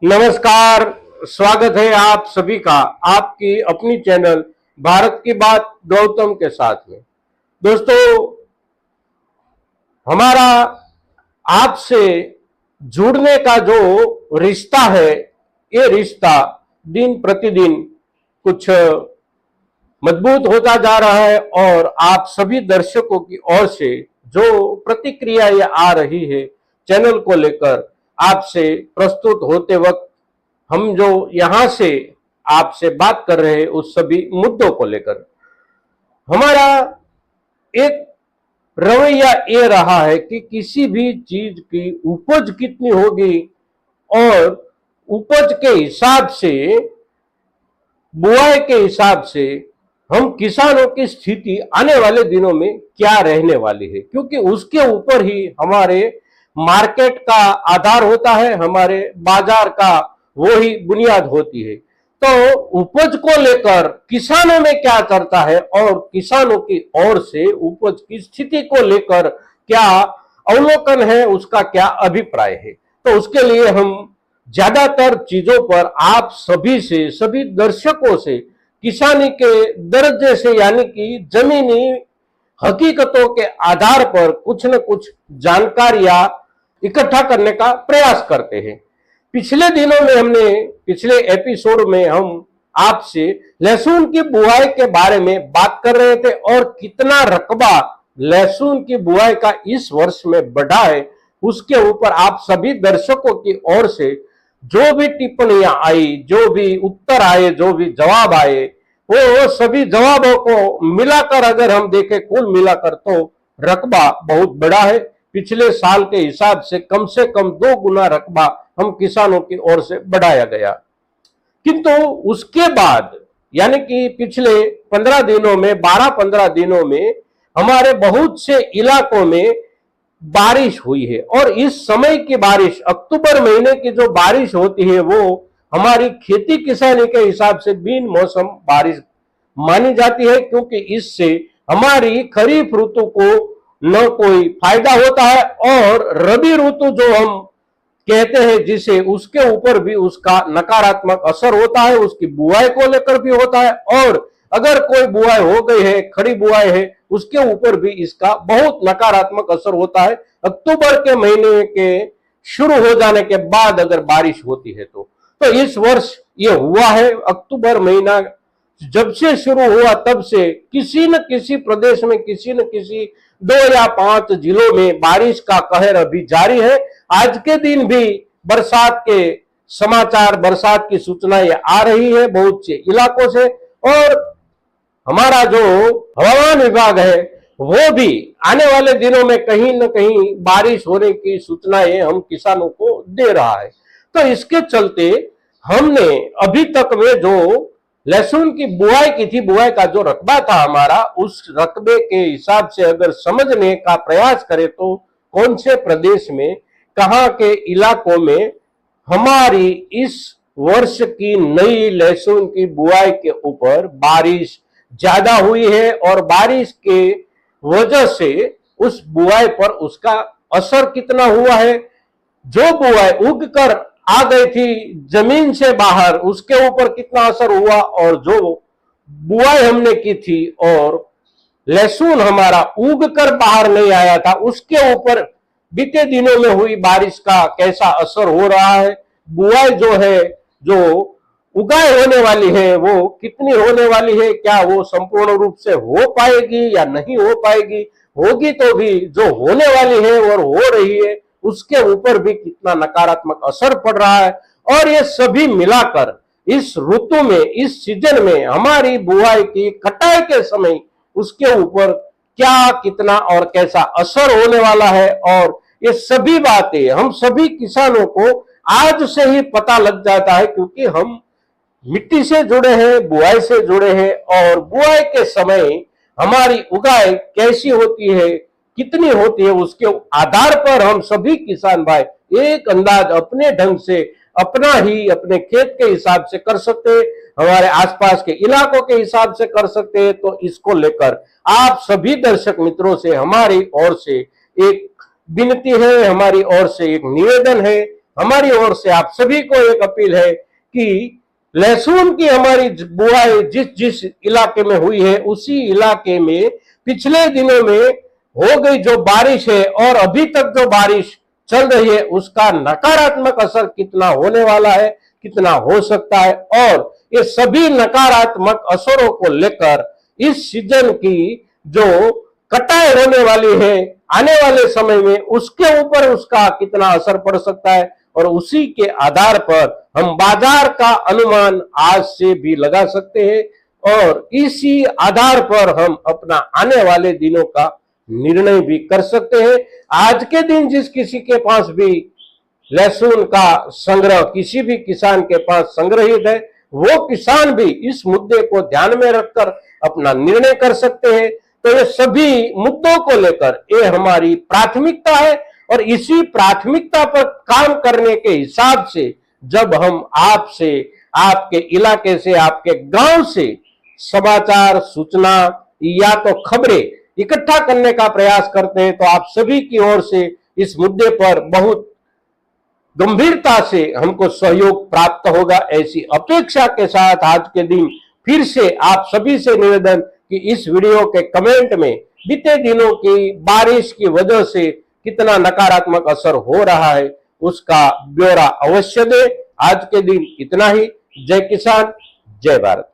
नमस्कार। स्वागत है आप सभी का आपकी अपनी चैनल भारत की बात गौतम के साथ में। दोस्तों, हमारा आपसे जुड़ने का जो रिश्ता है, ये रिश्ता दिन प्रतिदिन कुछ मजबूत होता जा रहा है और आप सभी दर्शकों की ओर से जो प्रतिक्रिया ये आ रही है चैनल को लेकर आपसे प्रस्तुत होते वक्त, हम जो यहां से आपसे बात कर रहे हैं उस सभी मुद्दों को लेकर हमारा एक रवैया ये रहा है कि किसी भी चीज की उपज कितनी होगी और उपज के हिसाब से, बुआई के हिसाब से हम किसानों की स्थिति आने वाले दिनों में क्या रहने वाली है, क्योंकि उसके ऊपर ही हमारे मार्केट का आधार होता है, हमारे बाजार का वो ही बुनियाद होती है। तो उपज को लेकर किसानों में क्या चलता है और किसानों की ओर से उपज की स्थिति को लेकर क्या अवलोकन है, उसका क्या अभिप्राय है, तो उसके लिए हम ज्यादातर चीजों पर आप सभी से, सभी दर्शकों से किसानी के दर्जे से, यानी कि जमीनी हकीकतों के आधार पर कुछ न कुछ जानकारियां इकट्ठा करने का प्रयास करते हैं। पिछले दिनों में हमने, पिछले एपिसोड में हम आपसे लहसुन की बुआई के बारे में बात कर रहे थे और कितना रकबा लहसुन की बुआई का इस वर्ष में बढ़ा है, उसके ऊपर आप सभी दर्शकों की ओर से जो भी टिप्पणियां आई, जो भी उत्तर आए, जो भी जवाब आए, वो सभी जवाबों को मिलाकर अगर हम देखें, कुल मिलाकर तो रकबा बहुत बड़ा है। पिछले साल के हिसाब से कम 2 गुना रकबा हम किसानों की ओर से बढ़ाया गया। किंतु उसके बाद, यानी कि पिछले 15 दिनों में, 12-15 दिनों में हमारे बहुत से इलाकों में बारिश हुई है और इस समय की बारिश, अक्टूबर महीने की जो बारिश होती है, वो हमारी खेती किसानी के हिसाब से बिन मौसम बारिश मानी जाती है, क्योंकि इससे हमारी खरीफ ऋतु को न कोई फायदा होता है और रबी ऋतु जो हम कहते हैं जिसे, उसके ऊपर भी उसका नकारात्मक असर होता है, उसकी बुआई को लेकर भी होता है और अगर कोई बुआई हो गई है, खड़ी बुआई है, उसके ऊपर भी इसका बहुत नकारात्मक असर होता है। अक्टूबर के महीने के शुरू हो जाने के बाद अगर बारिश होती है तो इस वर्ष ये हुआ है। अक्टूबर महीना जब से शुरू हुआ तब से किसी न किसी प्रदेश में, किसी न किसी 2 या 5 जिलों में बारिश का कहर अभी जारी है। आज के दिन भी बरसात के समाचार, बरसात की सूचनाएं आ रही है बहुत से इलाकों से और हमारा जो हवामान विभाग है वो भी आने वाले दिनों में कहीं न कहीं बारिश होने की सूचनाएं हम किसानों को दे रहा है। तो इसके चलते हमने अभी तक में जो लहसुन की बुआई की थी, बुआई का जो रकबा था हमारा, उस रकबे के हिसाब से अगर समझने का प्रयास करें तो कौन से प्रदेश में, कहां के इलाकों में हमारी इस वर्ष की नई लहसुन की बुआई के ऊपर बारिश ज्यादा हुई है और बारिश के वजह से उस बुआई पर उसका असर कितना हुआ है। जो बुआई उग कर आ गई थी जमीन से बाहर, उसके ऊपर कितना असर हुआ और जो बुआई हमने की थी और लहसुन हमारा उग कर बाहर नहीं आया था, उसके ऊपर बीते दिनों में हुई बारिश का कैसा असर हो रहा है। बुआई जो है, जो उगाई होने वाली है, वो कितनी होने वाली है, क्या वो संपूर्ण रूप से हो पाएगी या नहीं हो पाएगी, होगी तो भी जो होने वाली है और हो रही है उसके ऊपर भी कितना नकारात्मक असर पड़ रहा है। और ये सभी मिलाकर इस ऋतु में, इस सीजन में हमारी बुआई की कटाई के समय उसके ऊपर क्या, कितना और कैसा असर होने वाला है। और ये सभी बातें हम सभी किसानों को आज से ही पता लग जाता है, क्योंकि हम मिट्टी से जुड़े हैं, बुआई से जुड़े हैं और बुआई के समय हमारी उगाई कैसी होती है, कितनी होती है, उसके आधार पर हम सभी किसान भाई एक अंदाज अपने ढंग से, अपना ही, अपने खेत के हिसाब से कर सकते हैं, हमारे आसपास के इलाकों के हिसाब से कर सकते हैं। तो इसको लेकर आप सभी दर्शक मित्रों से हमारी ओर से एक विनती है, हमारी ओर से एक निवेदन है हमारी ओर से आप सभी को एक अपील है कि लहसुन की हमारी बुआई जिस जिस इलाके में हुई है उसी इलाके में पिछले दिनों में हो गई जो बारिश है और अभी तक जो बारिश चल रही है उसका नकारात्मक असर कितना होने वाला है, कितना हो सकता है, और ये सभी नकारात्मक असरों को लेकर इस सीजन की जो कटाई होने वाली है आने वाले समय में उसके ऊपर उसका कितना असर पड़ सकता है, और उसी के आधार पर हम बाजार का अनुमान आज से भी लगा सकते हैं और इसी आधार पर हम अपना आने वाले दिनों का निर्णय भी कर सकते हैं। आज के दिन जिस किसी के पास भी लहसुन का संग्रह किसी भी किसान के पास संग्रहित है वो किसान भी इस मुद्दे को ध्यान में रखकर अपना निर्णय कर सकते हैं। तो ये सभी मुद्दों को लेकर ये हमारी प्राथमिकता है और इसी प्राथमिकता पर काम करने के हिसाब से जब हम आपसे, आपके इलाके से, आपके गांव से समाचार, सूचना या तो खबरें इकट्ठा करने का प्रयास करते हैं तो आप सभी की ओर से इस मुद्दे पर बहुत गंभीरता से हमको सहयोग प्राप्त होगा। ऐसी अपेक्षा के साथ आज के दिन फिर से आप सभी से निवेदन कि इस वीडियो के कमेंट में बीते दिनों की बारिश की वजह से कितना नकारात्मक असर हो रहा है उसका ब्यौरा अवश्य दें। आज के दिन इतना ही। जय किसान, जय भारत।